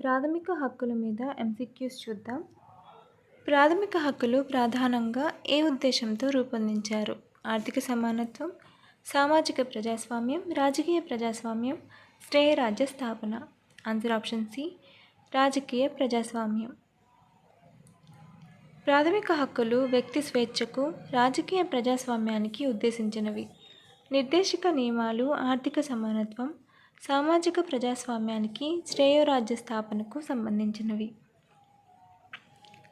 ప్రాథమిక హక్కుల మీద ఎంసీక్యూస్ చూద్దాం. ప్రాథమిక హక్కులు ప్రధానంగా ఏ ఉద్దేశంతో రూపొందించారు? ఆర్థిక సమానత్వం, సామాజిక ప్రజాస్వామ్యం, రాజకీయ ప్రజాస్వామ్యం, శ్రేయరాజ్య స్థాపన. ఆన్సర్ ఆప్షన్ సి, రాజకీయ ప్రజాస్వామ్యం. ప్రాథమిక హక్కులు వ్యక్తి స్వేచ్ఛకు, రాజకీయ ప్రజాస్వామ్యానికి ఉద్దేశించినవి. నిర్దేశక నియమాలు ఆర్థిక సమానత్వం, సామాజిక ప్రజాస్వామ్యానికి, శ్రేయోరాజ్య స్థాపనకు సంబంధించినవి.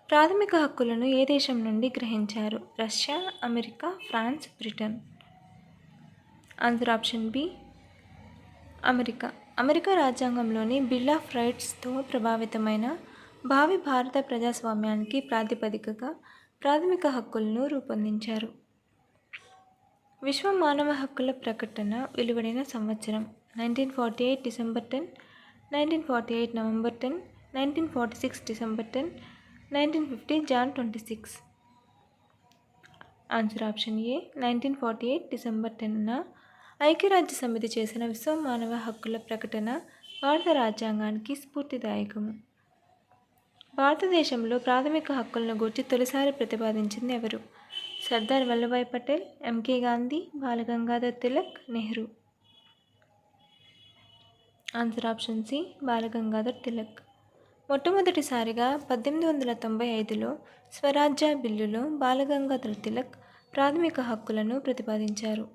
ప్రాథమిక హక్కులను ఏ దేశం నుండి గ్రహించారు? Russia, America, France, Britain. Answer option B, America. America రాజ్యాంగంలోని బిల్ ఆఫ్ రైట్స్తో ప్రభావితమైన భావి భారత ప్రజాస్వామ్యానికి ప్రాతిపదికగా ప్రాథమిక హక్కులను రూపొందించారు. విశ్వ మానవ హక్కుల ప్రకటన వెలువడిన సంవత్సరం? 1948 December 10, 1948 November 10, 1946 December 10, 1950 Jan 26. Answer option A, 1948 December 10న ఐక్యరాజ్య సమితి చేసిన విశ్వ మానవ హక్కుల ప్రకటన భారత రాజ్యాంగానికి స్ఫూర్తిదాయకము. భారతదేశంలో ప్రాథమిక హక్కులను గూర్చి తొలిసారి ప్రతిపాదించింది ఎవరు? Sardar Vallabhbhai Patel, M K Gandhi, Balgangadhar Tilak, Nehru. Answer option C, Balgangadhar Tilak. మొట్టమొదటిసారిగా 1895లో స్వరాజ్య బిల్లులో బాలగంగాధర్ తిలక్ ప్రాథమిక హక్కులను ప్రతిపాదించారు.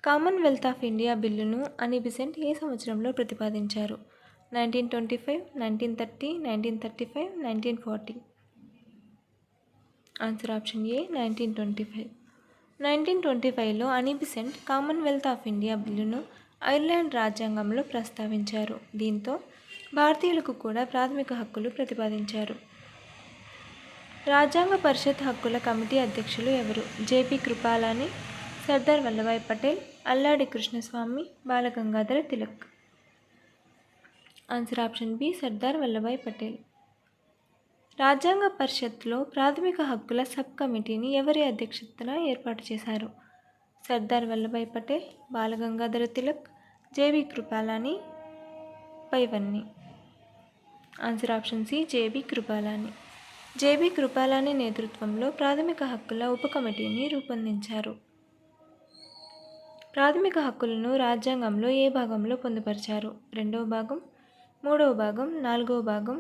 కామన్వెల్త్ ఆఫ్ ఇండియా బిల్లును అని బెసెంట్ ఏ సంవత్సరంలో ప్రతిపాదించారు? 1925, 1930, 1935, 1940. ఆన్సర్ ఆప్షన్ ఏ, 1925. 1925లో అని బెసెంట్ కామన్వెల్త్ ఆఫ్ ఇండియా బిల్లును ఐర్లాండ్ రాజ్యాంగంలో ప్రస్తావించారు. దీంతో భారతీయులకు కూడా ప్రాథమిక హక్కులు ప్రతిపాదించారు. రాజ్యాంగ పరిషత్ హక్కుల కమిటీ అధ్యక్షులు ఎవరు? JP Kripalani, Sardar Vallabhbhai Patel, Alladi Krishnaswami, Balagangadhara Tilak. Answer option B, Sardar Vallabhbhai Patel. రాజ్యాంగ పరిషత్లో ప్రాథమిక హక్కుల సబ్ కమిటీని ఎవరి అధ్యక్షతన ఏర్పాటు చేశారు? సర్దార్ వల్లభాయ్ పటేల్, బాలగంగాధర తిలక్, జేబీ కృపాలాని, పైవన్నీ. Answer option C, J B Kripalani. J B Kripalani నేతృత్వంలో ప్రాథమిక హక్కుల ఉప కమిటీని రూపొందించారు. ప్రాథమిక హక్కులను రాజ్యాంగంలో ఏ భాగంలో పొందుపరిచారు? 2వ భాగం, 3వ భాగం, 4వ భాగం,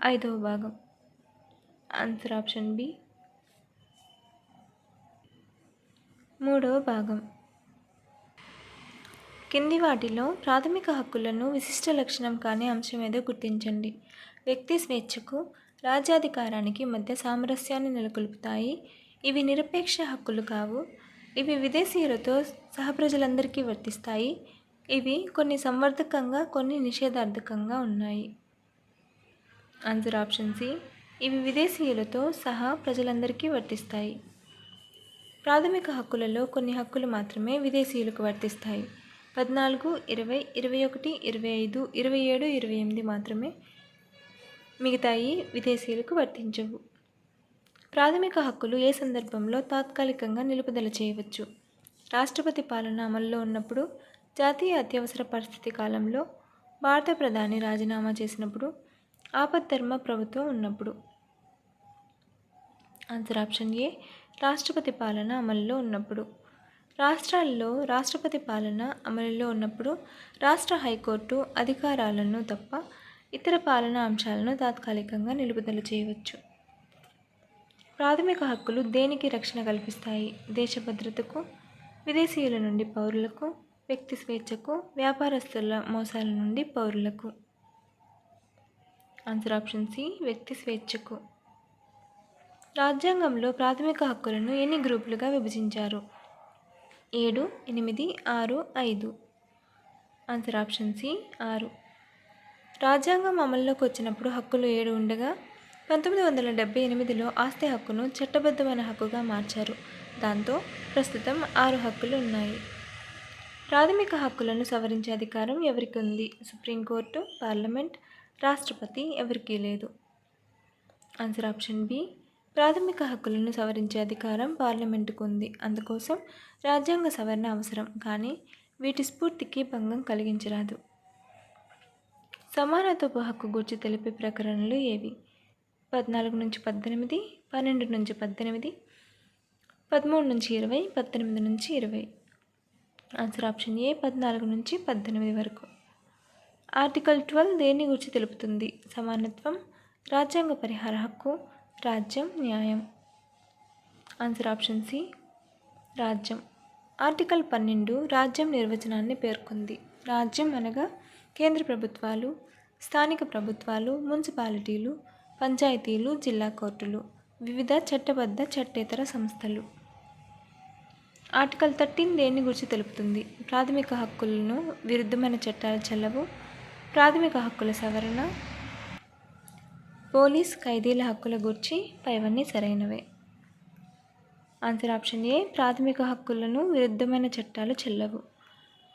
5వ భాగం. ఆన్సర్ ఆప్షన్ బి, 3వ భాగం. కింది వాటిలో ప్రాథమిక హక్కులను విశిష్ట లక్షణం కాని అంశం ఏదో గుర్తించండి. వ్యక్తి స్వేచ్ఛకు, రాజ్యాధికారానికి మధ్య సామరస్యాన్ని నెలకొల్పుతాయి. ఇవి నిరపేక్ష హక్కులు కావు. ఇవి విదేశీయులతో సహప్రజలందరికీ వర్తిస్తాయి. ఇవి కొన్ని సంవర్ధకంగా, కొన్ని నిషేధార్థకంగా ఉన్నాయి. ఆన్సర్ ఆప్షన్ సి, ఇవి విదేశీయులతో సహా ప్రజలందరికీ వర్తిస్తాయి. ప్రాథమిక హక్కులలో కొన్ని హక్కులు మాత్రమే విదేశీయులకు వర్తిస్తాయి. 14, 20, 21, 25, 27, 28 మాత్రమే. మిగతాయి విదేశీయులకు వర్తించవు. ప్రాథమిక హక్కులు ఏ సందర్భంలో తాత్కాలికంగా నిలుపుదల చేయవచ్చు? రాష్ట్రపతి పాలన అమల్లో ఉన్నప్పుడు, జాతీయ అత్యవసర పరిస్థితి కాలంలో, భారత ప్రధాని రాజీనామా చేసినప్పుడు, ఆపద్ధర్మ ప్రభుత్వం ఉన్నప్పుడు. ఆన్సర్ ఆప్షన్ ఏ, రాష్ట్రపతి పాలన అమలులో ఉన్నప్పుడు. రాష్ట్రాల్లో రాష్ట్రపతి పాలన అమలులో ఉన్నప్పుడు రాష్ట్ర హైకోర్టు అధికారాలను తప్ప ఇతర పాలనా అంశాలను తాత్కాలికంగా నిలుపుదల చేయవచ్చు. ప్రాథమిక హక్కులు దేనికి రక్షణ కల్పిస్తాయి? దేశ భద్రతకు, విదేశీయుల నుండి పౌరులకు, వ్యక్తి స్వేచ్ఛకు, వ్యాపారస్తుల మోసాల నుండి పౌరులకు. ఆన్సర్ ఆప్షన్ సి, వ్యక్తి స్వేచ్ఛకు. రాజ్యాంగంలో ప్రాథమిక హక్కులను ఎన్ని గ్రూపులుగా విభజించారు? 7, 8, 6, 5. Answer option C, 6. రాజ్యాంగం అమల్లోకి వచ్చినప్పుడు హక్కులు 7 ఉండగా 1978లో ఆస్తి హక్కును చట్టబద్ధమైన హక్కుగా మార్చారు. దాంతో ప్రస్తుతం 6 హక్కులు ఉన్నాయి. ప్రాథమిక హక్కులను సవరించే అధికారం ఎవరికి ఉంది? సుప్రీంకోర్టు, పార్లమెంట్, రాష్ట్రపతి. ఎవరికీ లేదు. ఆన్సర్ ఆప్షన్ బి, ప్రాథమిక హక్కులను సవరించే అధికారం పార్లమెంటుకు ఉంది. అందుకోసం రాజ్యాంగ సవరణ అవసరం, కానీ వీటి స్ఫూర్తికి భంగం కలిగించరాదు. సమానత్వపు హక్కు గూర్చి తెలిపే ప్రకరణలు ఏవి? 14 నుంచి 18, 12 నుంచి 18, 13 నుంచి 20, 18 నుంచి 20. ఆన్సర్ ఆప్షన్ ఏ 14 నుంచి 18 వరకు. ఆర్టికల్ 12 దేన్ని గురించి తెలుపుతుంది? సమానత్వం, రాజ్యాంగ పరిహార హక్కు, రాజ్యం, న్యాయం. ఆన్సర్ ఆప్షన్ సి రాజ్యం. ఆర్టికల్ 12 రాజ్యం నిర్వచనాన్ని పేర్కొంది. రాజ్యం అనగా కేంద్ర ప్రభుత్వాలు, స్థానిక ప్రభుత్వాలు, మున్సిపాలిటీలు, పంచాయతీలు, జిల్లా కోర్టులు, వివిధ చట్టబద్ధ చట్టేతర సంస్థలు. ఆర్టికల్ 13 దేన్ని గురించి తెలుపుతుంది? ప్రాథమిక హక్కులను విరుద్ధమైన చట్టాలు చెల్లవు, ప్రాథమిక హక్కుల సవరణ, పోలీస్ ఖైదీల హక్కుల గురించి పైవన్నీ సరైనవే. ఆన్సర్ ఆప్షన్ ఏ ప్రాథమిక హక్కులను విరుద్ధమైన చట్టాలు చెల్లవు.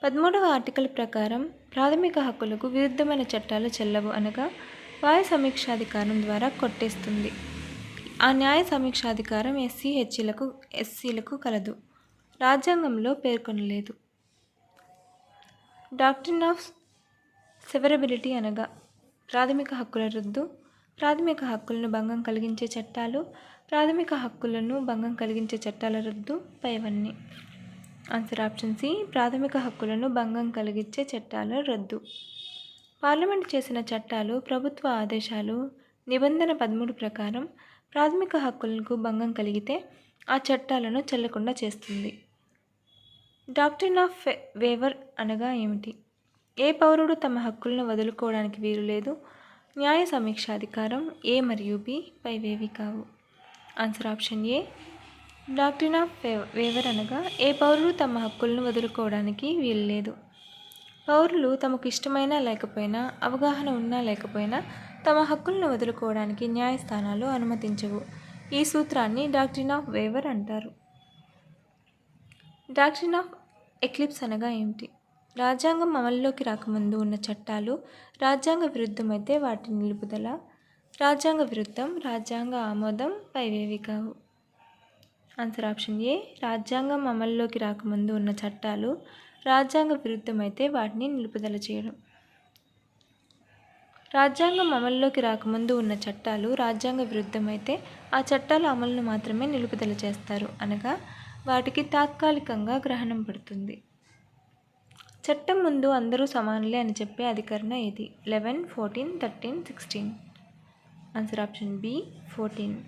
13వ ఆర్టికల్ ప్రకారం ప్రాథమిక హక్కులకు విరుద్ధమైన చట్టాలు చెల్లవు అనగా న్యాయ సమీక్షాధికారం ద్వారా కొట్టేస్తుంది. ఆ న్యాయ సమీక్షాధికారం ఎస్సీలకు కలదు. రాజ్యాంగంలో పేర్కొనలేదు. డాక్ట్రిన్ ఆఫ్ సెవరబిలిటీ అనగా ప్రాథమిక హక్కుల రద్దు, ప్రాథమిక హక్కులను భంగం కలిగించే చట్టాలు, ప్రాథమిక హక్కులను భంగం కలిగించే చట్టాల రద్దు పైవన్నీ. ఆన్సర్ ఆప్షన్ సి ప్రాథమిక హక్కులను భంగం కలిగించే చట్టాల రద్దు. పార్లమెంట్ చేసిన చట్టాలు, ప్రభుత్వ ఆదేశాలు నిబంధన 13 ప్రకారం ప్రాథమిక హక్కులకు భంగం కలిగితే ఆ చట్టాలను చెల్లకుండా చేస్తుంది. డాక్ట్రిన్ ఆఫ్ వేవర్ అనగా ఏమిటి? ఏ పౌరుడు తమ హక్కులను వదులుకోవడానికి వీలు లేదు. న్యాయ సమీక్షాధికారం ఏ మరియు బి పైవేవి కావు. Answer option A doctrine of waiver అనగా ఏ పౌరుడు తమ హక్కులను వదులుకోవడానికి వీలు లేదు. పౌరులు తమకు ఇష్టమైనా లేకపోయినా, అవగాహన ఉన్నా లేకపోయినా తమ హక్కులను వదులుకోవడానికి న్యాయస్థానాలు అనుమతించవు. ఈ సూత్రాన్ని డాక్ట్రిన్ ఆఫ్ వేవర్ అంటారు. డాక్ట్రిన్ ఆఫ్ ఎక్లిప్స్ అనగా ఏమిటి? రాజ్యాంగం అమల్లోకి రాకముందు ఉన్న చట్టాలు రాజ్యాంగ విరుద్ధమైతే వాటి నిలుపుదల, రాజ్యాంగ విరుద్ధం, రాజ్యాంగ ఆమోదం పైవేవి కావు. ఆన్సర్ ఆప్షన్ ఏ రాజ్యాంగం అమల్లోకి రాకముందు ఉన్న చట్టాలు రాజ్యాంగ విరుద్ధమైతే వాటిని నిలుపుదల చేయడం. రాజ్యాంగం అమల్లోకి రాకముందు ఉన్న చట్టాలు రాజ్యాంగ విరుద్ధమైతే ఆ చట్టాల అమలును మాత్రమే నిలుపుదల చేస్తారు అనగా వాటికి తాత్కాలికంగా గ్రహణం పడుతుంది. చట్టం ముందు అందరూ సమానులే అని చెప్పే అధికరణ ఏది? 11, 14, 13, 16. Answer option B 14.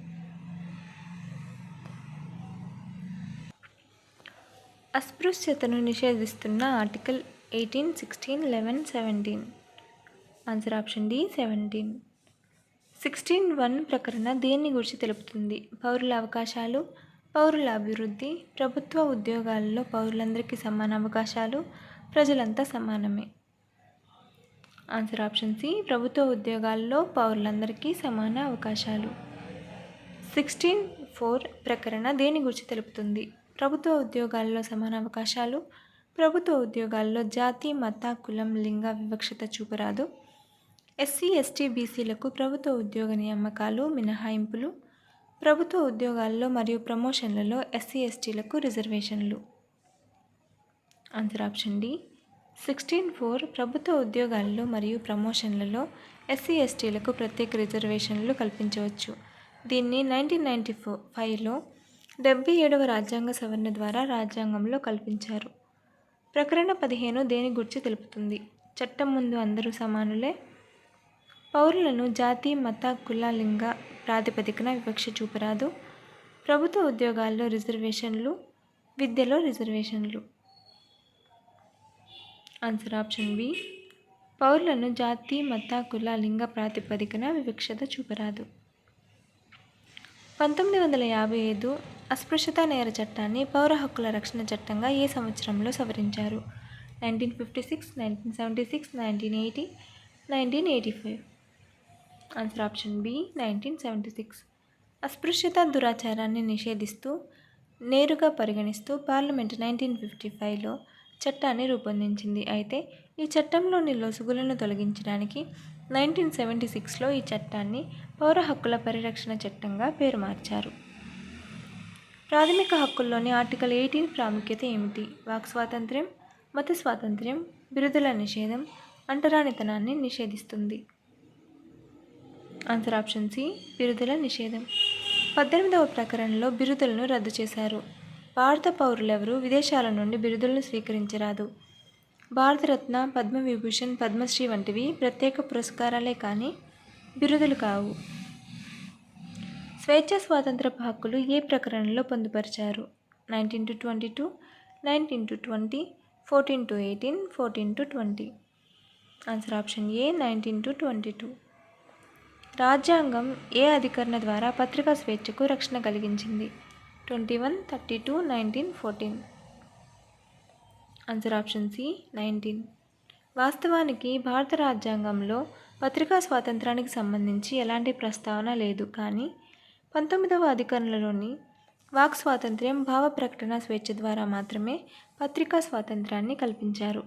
అస్పృశ్యతను నిషేధిస్తున్న ఆర్టికల్ 18, 16, 11, 17. Answer option D 17. 16(1) ప్రకరణ దేన్ని గురించి తెలుపుతుంది? పౌరుల అవకాశాలు, పౌరుల అభివృద్ధి, ప్రభుత్వ ఉద్యోగాలలో పౌరులందరికీ సమాన అవకాశాలు, ప్రజలంతా సమానమే. ఆన్సర్ ఆప్షన్ సి ప్రభుత్వ ఉద్యోగాల్లో పౌరులందరికీ సమాన అవకాశాలు. 16(4) ప్రకరణ దేని గురించి తెలుపుతుంది? ప్రభుత్వ ఉద్యోగాల్లో సమాన అవకాశాలు, ప్రభుత్వ ఉద్యోగాల్లో జాతి, మత, కులం, లింగ వివక్షత చూపరాదు, ఎస్సీ, ఎస్టీ, బీసీలకు ప్రభుత్వ ఉద్యోగ నియామకాలు, మినహాయింపులు, ప్రభుత్వ ఉద్యోగాల్లో మరియు ప్రమోషన్లలో ఎస్సీ, ఎస్టీలకు రిజర్వేషన్లు. ఆన్సర్ ఆప్షన్ డి 16(4) ప్రభుత్వ ఉద్యోగాల్లో మరియు ప్రమోషన్లలో ఎస్సీ, ఎస్టీలకు ప్రత్యేక రిజర్వేషన్లు కల్పించవచ్చు. దీన్ని 1995లో 77వ రాజ్యాంగ సవరణ ద్వారా రాజ్యాంగంలో కల్పించారు. ప్రకరణ 15 దేని గురించి తెలుపుతుంది? చట్టం ముందు అందరూ సమానులే, పౌరులను జాతి, మత, కుల, లింగ ప్రాతిపదికన వివక్ష చూపరాదు, ప్రభుత్వ ఉద్యోగాల్లో రిజర్వేషన్లు, విద్యలో రిజర్వేషన్లు. ఆన్సర్ ఆప్షన్ బి పౌరులను జాతి, మత, కుల, లింగ ప్రాతిపదికన వివక్షత చూపరాదు. 1955 అస్పృశ్యత నేర చట్టాన్ని పౌర హక్కుల రక్షణ చట్టంగా ఏ సంవత్సరంలో సవరించారు? 1956, 1976, 1980, 1985. Answer option B 1976. అస్పృశ్యత దురాచారాన్ని నిషేధిస్తూ నేరుగా పరిగణిస్తూ పార్లమెంటు 1955లో చట్టాన్ని రూపొందించింది. అయితే ఈ చట్టంలోని లొసుగులను తొలగించడానికి 1976లో ఈ చట్టాన్ని పౌర హక్కుల పరిరక్షణ చట్టంగా పేరు మార్చారు. ప్రాథమిక హక్కుల్లోని ఆర్టికల్ 18 ప్రాముఖ్యత ఏమిటి? వాక్ స్వాతంత్ర్యం, మత స్వాతంత్ర్యం, బిరుదుల నిషేధం, అంటరానితనాన్ని నిషేధిస్తుంది. ఆన్సర్ ఆప్షన్ సి బిరుదుల నిషేధం. 18వ ప్రకరణలో బిరుదులను రద్దు చేశారు. భారత పౌరులెవరూ విదేశాల నుండి బిరుదులను స్వీకరించరాదు. భారతరత్న, పద్మవిభూషణ్, పద్మశ్రీ వంటివి ప్రత్యేక పురస్కారాలే కానీ బిరుదులు కావు. స్వేచ్ఛ స్వాతంత్రపు హక్కులు ఏ ప్రకరణలో పొందుపరిచారు? 19-22, 19-20, 14-18, 14-20. ఆన్సర్ ఆప్షన్ ఏ 19-22. రాజ్యాంగం ఏ అధికరణ ద్వారా పత్రికా స్వేచ్ఛకు రక్షణ కలిగించింది? 21, 32, 19, 14. Answer option C 19. వాస్తవానికి భారత రాజ్యాంగంలో పత్రికా స్వాతంత్రానికి సంబంధించి ఎలాంటి ప్రస్తావన లేదు. కానీ 19వ అధికరణలోని వాక్ స్వాతంత్ర్యం, భావ ప్రకటన స్వేచ్ఛ ద్వారా మాత్రమే పత్రికా స్వాతంత్రాన్ని కల్పించారు.